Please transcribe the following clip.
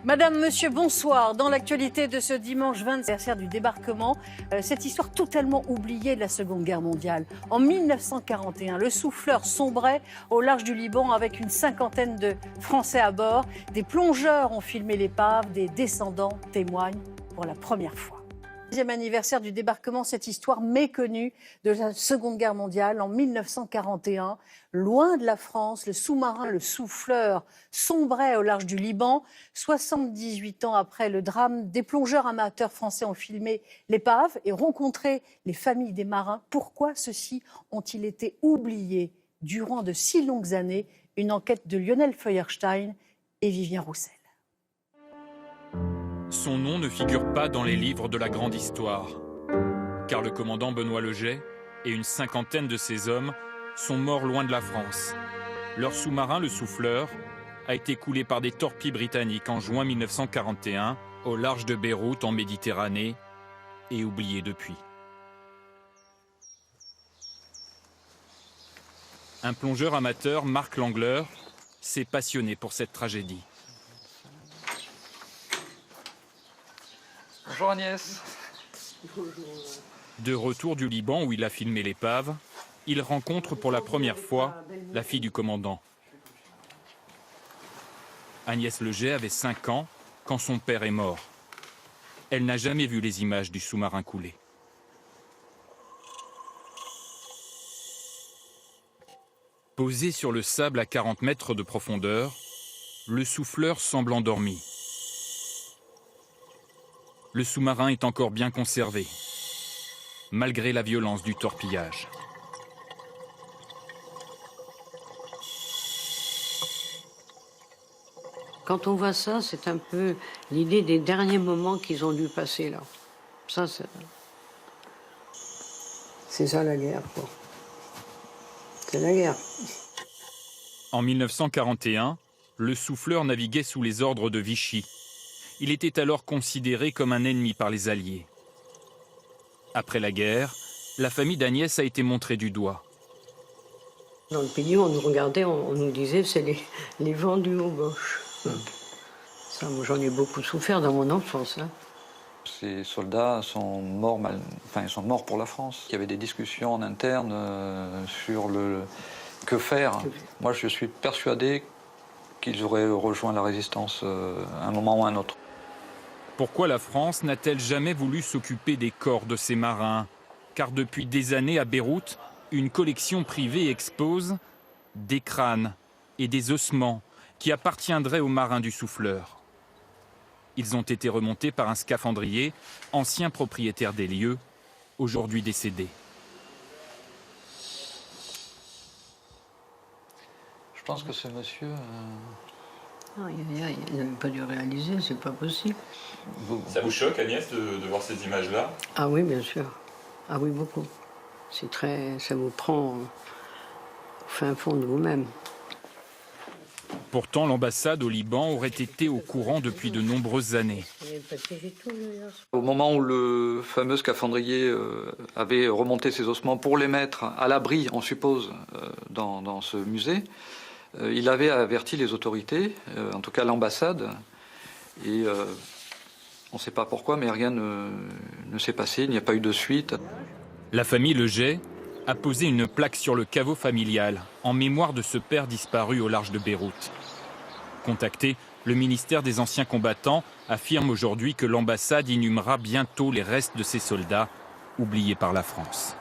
Madame, monsieur, bonsoir. Dans l'actualité de ce dimanche 20 anniversaire du débarquement, cette histoire totalement oubliée de la Seconde Guerre mondiale. En 1941, le Souffleur sombrait au large du Liban avec une cinquantaine de Français à bord. Des plongeurs ont filmé l'épave, des descendants témoignent pour la première fois. 10e anniversaire du débarquement, cette histoire méconnue de la Seconde Guerre mondiale. En 1941, loin de la France, le sous-marin Le Souffleur sombrait au large du Liban. 78 ans après le drame, des plongeurs amateurs français ont filmé l'épave et rencontré les familles des marins. Pourquoi ceux-ci ont-ils été oubliés durant de si longues années? Une enquête de Lionel Feuerstein et Vivien Roussel. Son nom ne figure pas dans les livres de la grande histoire, car le commandant Benoît Leget et une cinquantaine de ses hommes sont morts loin de la France. Leur sous-marin, le Souffleur, a été coulé par des torpilles britanniques en juin 1941 au large de Beyrouth en Méditerranée et oublié depuis. Un plongeur amateur, Marc Langleur, s'est passionné pour cette tragédie. Bonjour Agnès. De retour du Liban où il a filmé l'épave, il rencontre pour la première fois la fille du commandant. Agnès Leget avait 5 ans quand son père est mort. Elle n'a jamais vu les images du sous-marin coulé. Posé sur le sable à 40 mètres de profondeur, le Souffleur semble endormi. Le sous-marin est encore bien conservé, malgré la violence du torpillage. Quand on voit ça, c'est un peu l'idée des derniers moments qu'ils ont dû passer là. Ça, c'est ça la guerre, quoi. C'est la guerre. En 1941, le Souffleur naviguait sous les ordres de Vichy. Il était alors considéré comme un ennemi par les Alliés. Après la guerre, la famille d'Agnès a été montrée du doigt. Dans le pays, on nous regardait, on nous disait c'est les vendus aux Boches. Ça, moi, j'en ai beaucoup souffert dans mon enfance. Hein. Ces soldats sont morts, ils sont morts pour la France. Il y avait des discussions en interne sur le que faire. Moi, je suis persuadé qu'ils auraient rejoint la résistance à un moment ou à un autre. Pourquoi la France n'a-t-elle jamais voulu s'occuper des corps de ces marins? Car depuis des années à Beyrouth, une collection privée expose des crânes et des ossements qui appartiendraient aux marins du Souffleur. Ils ont été remontés par un scaphandrier, ancien propriétaire des lieux, aujourd'hui décédé. Je pense que ce monsieur... Il n'avait pas dû réaliser, c'est pas possible. Ça vous choque, Agnès, de voir ces images-là? Ah oui, bien sûr. Ah oui, beaucoup. C'est très... Ça vous prend au fin fond de vous-même. Pourtant, l'ambassade au Liban aurait été au courant depuis de nombreuses années. Au moment où le fameux scaphandrier avait remonté ses ossements pour les mettre à l'abri, on suppose, dans ce musée, il avait averti les autorités, en tout cas l'ambassade, et on ne sait pas pourquoi, mais rien ne s'est passé, il n'y a pas eu de suite. La famille Leget a posé une plaque sur le caveau familial en mémoire de ce père disparu au large de Beyrouth. Contacté, le ministère des Anciens Combattants affirme aujourd'hui que l'ambassade inhumera bientôt les restes de ces soldats oubliés par la France.